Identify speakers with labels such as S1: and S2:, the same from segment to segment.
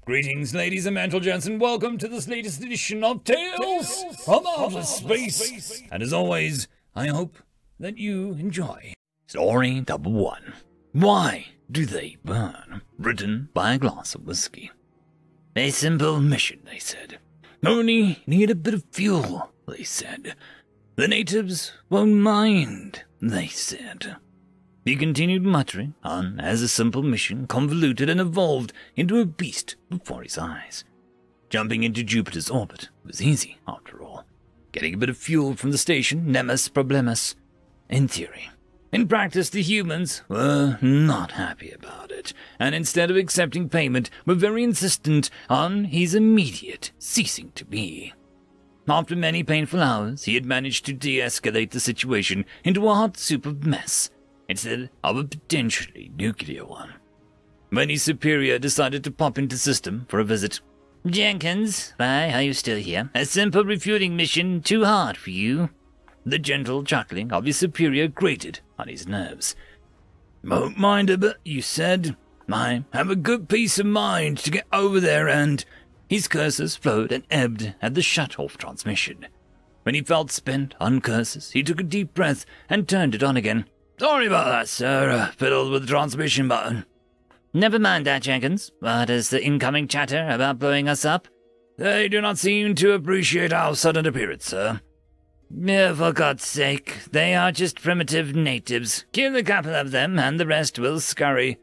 S1: Greetings, ladies and gents, and welcome to this latest edition of Tales from Outer Space. And as always, I hope that you enjoy. Story number 1. Why do they burn? Written by a glass of whiskey. A simple mission, they said. Only need a bit of fuel, they said. The natives won't mind, they said. He continued muttering on as a simple mission convoluted and evolved into a beast before his eyes. Jumping into Jupiter's orbit was easy, after all. Getting a bit of fuel from the station, nemus problemas. In theory. In practice, the humans were not happy about it, and instead of accepting payment, were very insistent on his immediate ceasing to be. After many painful hours, he had managed to de-escalate the situation into a hot soup of mess, instead of a potentially nuclear one. When his superior decided to pop into system for a visit. "Jenkins, why are you still here? A simple refueling mission too hard for you?" The gentle chuckling of his superior grated on his nerves. "Won't mind a bit, you said. I have a good peace of mind to get over there and..." His curses flowed and ebbed at the shut-off transmission. When he felt spent on curses, he took a deep breath and turned it on again. "Sorry about that, sir. Fiddled with the transmission button." "Never mind that, Jenkins. What is the incoming chatter about blowing us up?" "They do not seem to appreciate our sudden appearance, sir." "For God's sake, they are just primitive natives. Kill a couple of them and the rest will scurry."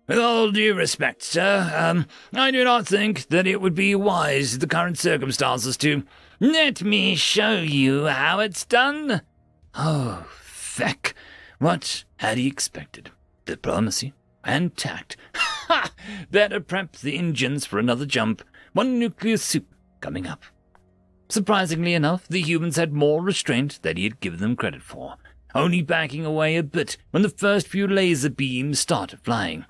S1: "With all due respect, sir, I do not think that it would be wise in the current circumstances to..." "Let me show you how it's done." Oh, feck. What had he expected? Diplomacy and tact. Ha! Better prep the engines for another jump. One nuclear soup coming up. Surprisingly enough, the humans had more restraint than he had given them credit for, only backing away a bit when the first few laser beams started flying.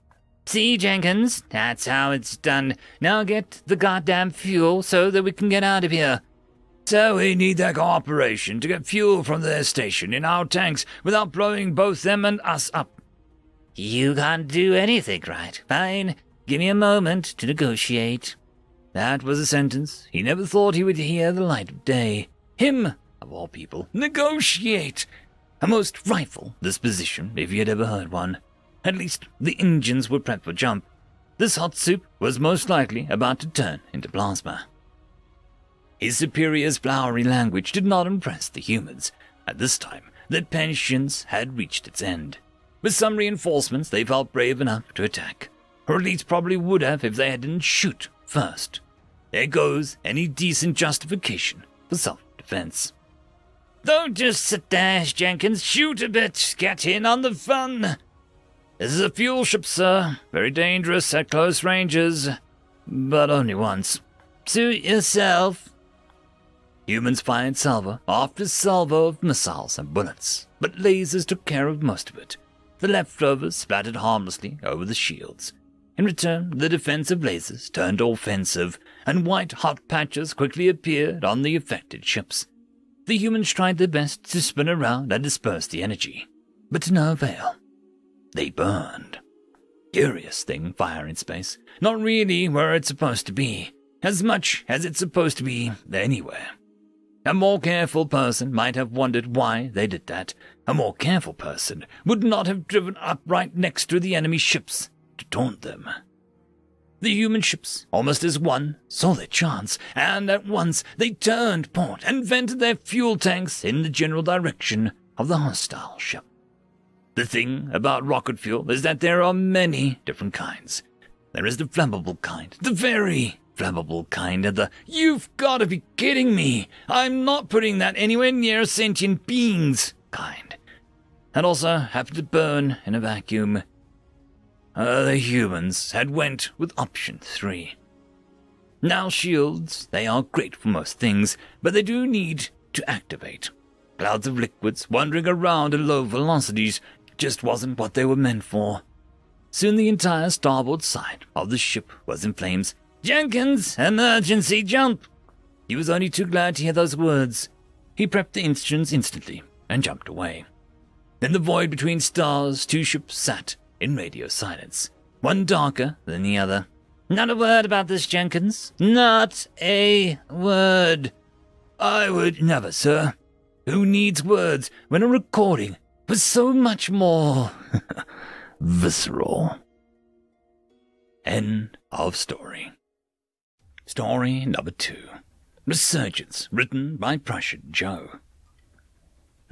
S1: "See, Jenkins, that's how it's done. Now get the goddamn fuel so that we can get out of here." "So we need their cooperation to get fuel from their station in our tanks without blowing both them and us up." "You can't do anything right. Fine. Give me a moment to negotiate." That was a sentence he never thought he would hear the light of day. Him, of all people, negotiate! A most frightful disposition, if he had ever heard one. At least the engines were prepped for jump. This hot soup was most likely about to turn into plasma. His superior's flowery language did not impress the humans. At this time, their patience had reached its end. With some reinforcements, they felt brave enough to attack. Or at least probably would have if they didn't shoot first. There goes any decent justification for self-defense. "Don't just sit there, Jenkins. Shoot a bit. Get in on the fun." "This is a fuel ship, sir. Very dangerous at close ranges. But only once." "Suit yourself." Humans fired salvo after salvo of missiles and bullets, but lasers took care of most of it. The leftovers splattered harmlessly over the shields. In return, the defensive lasers turned offensive, and white hot patches quickly appeared on the affected ships. The humans tried their best to spin around and disperse the energy, but to no avail. They burned. Curious thing, fire in space. Not really where it's supposed to be, as much as it's supposed to be anywhere. A more careful person might have wondered why they did that. A more careful person would not have driven up right next to the enemy ships to taunt them. The human ships, almost as one, saw their chance, and at once they turned port and vented their fuel tanks in the general direction of the hostile ship. The thing about rocket fuel is that there are many different kinds. There is the flammable kind, the very flammable kind, and the "you've got to be kidding me, I'm not putting that anywhere near sentient beings" kind. And also happen to burn in a vacuum. The humans had went with option 3. Now shields, they are great for most things, but they do need to activate. Clouds of liquids wandering around at low velocities just wasn't what they were meant for. Soon the entire starboard side of the ship was in flames. "Jenkins, emergency jump!" He was only too glad to hear those words. He prepped the engines instantly and jumped away. In the void between stars, two ships sat in radio silence, one darker than the other. Not a word about this, Jenkins. Not a word. I would never, sir. Who needs words when a recording was so much more visceral? End of story. Story number 2. Resurgence, written by Prussian Joe.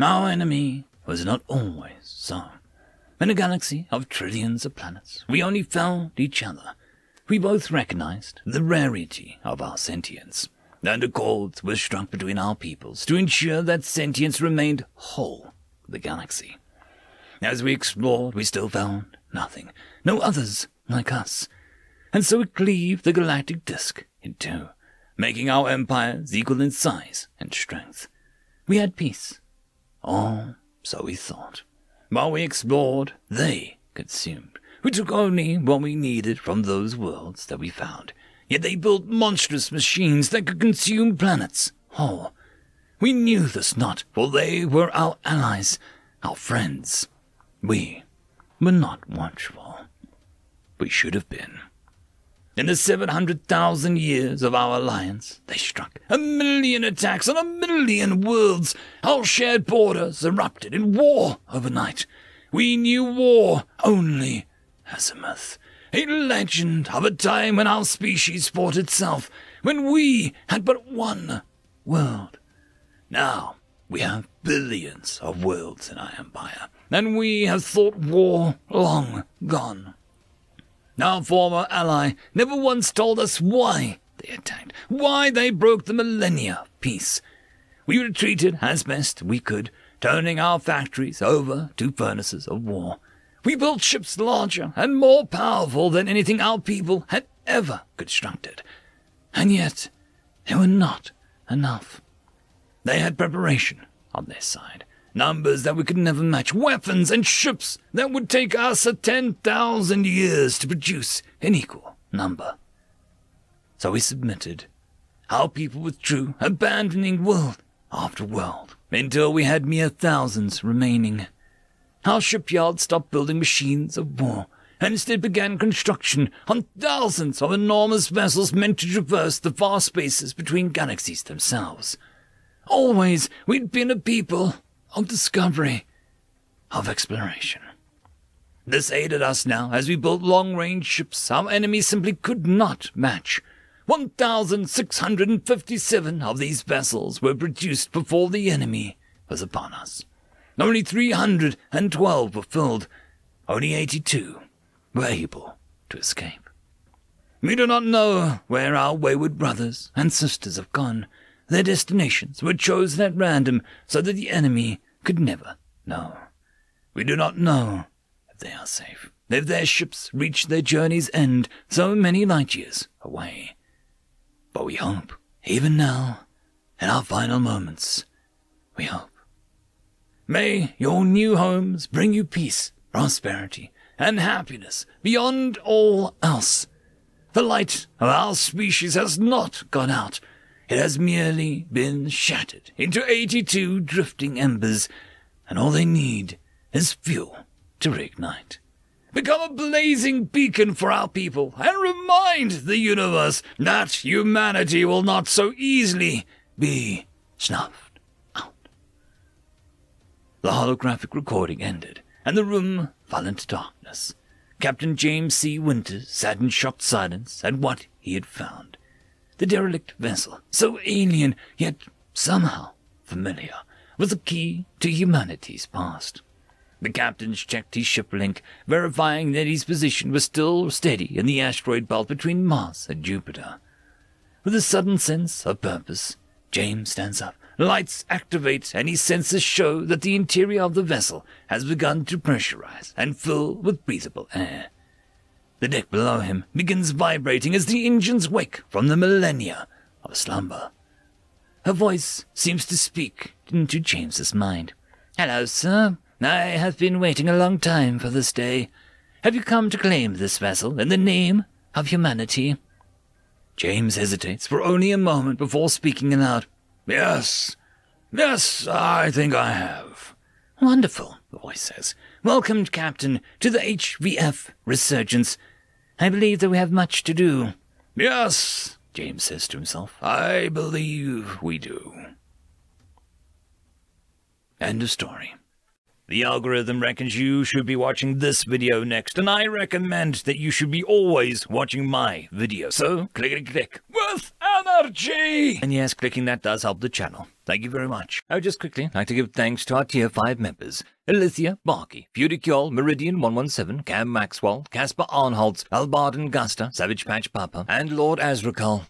S1: Our enemy was not always so. In a galaxy of trillions of planets, we only found each other. We both recognized the rarity of our sentience, and accords were struck between our peoples to ensure that sentience remained whole for the galaxy. As we explored, we still found nothing, no others like us, and so we cleaved the galactic disk in two, making our empires equal in size and strength. We had peace, or so we thought. While we explored, they consumed. We took only what we needed from those worlds that we found, yet they built monstrous machines that could consume planets whole. We knew this not, for they were our allies, our friends. We were not watchful. We should have been. In the 700,000 years of our alliance, they struck 1,000,000 attacks on 1,000,000 worlds. Our shared borders erupted in war overnight. We knew war only as a myth, a legend of a time when our species fought itself, when we had but one world. Now we have billions of worlds in our empire, and we have thought war long gone. Our former ally never once told us why they attacked, why they broke the millennia of peace. We retreated as best we could, turning our factories over to furnaces of war. We built ships larger and more powerful than anything our people had ever constructed. And yet, they were not enough. They had preparation on their side, numbers that we could never match, weapons and ships that would take us 10,000 years to produce an equal number. So we submitted. Our people withdrew, abandoning world after world, until we had mere thousands remaining. Our shipyard stopped building machines of war, and instead began construction on thousands of enormous vessels meant to traverse the vast spaces between galaxies themselves. Always we'd been a people of discovery, of exploration. This aided us now as we built long-range ships our enemies simply could not match. 1,657 of these vessels were produced before the enemy was upon us. Only 312 were filled. Only 82 were able to escape. We do not know where our wayward brothers and sisters have gone. Their destinations were chosen at random so that the enemy could never know. We do not know if they are safe, if their ships reach their journey's end so many light years away. But we hope, even now, in our final moments, we hope. May your new homes bring you peace, prosperity, and happiness beyond all else. The light of our species has not gone out. It has merely been shattered into 82 drifting embers, and all they need is fuel to reignite. Become a blazing beacon for our people, and remind the universe that humanity will not so easily be snuffed out. The holographic recording ended, and the room fell into darkness. Captain James C. Winters sat in shocked silence at what he had found. The derelict vessel, so alien yet somehow familiar, was the key to humanity's past. The captain checked his ship link, verifying that his position was still steady in the asteroid belt between Mars and Jupiter. With a sudden sense of purpose, James stands up. Lights activate, and his senses show that the interior of the vessel has begun to pressurize and fill with breathable air. The deck below him begins vibrating as the engines wake from the millennia of slumber. Her voice seems to speak into James's mind. "Hello, sir. I have been waiting a long time for this day. Have you come to claim this vessel in the name of humanity?" James hesitates for only a moment before speaking aloud. Yes, I think I have." "Wonderful," the voice says. "Welcome, Captain, to the HVF Resurgence. I believe that we have much to do. Yes, James says to himself. I believe we do. End of story. The algorithm reckons you should be watching this video next, and I recommend that you should be always watching my video. So, click with energy! And yes, clicking that does help the channel. Thank you very much. I would just quickly like to give thanks to our Tier 5 members. Alithia, Barky, Feudicyol, Meridian117, Cam Maxwell, Casper Arnholtz, Albarden Gusta, Savage Patch Papa, and Lord Azrakal.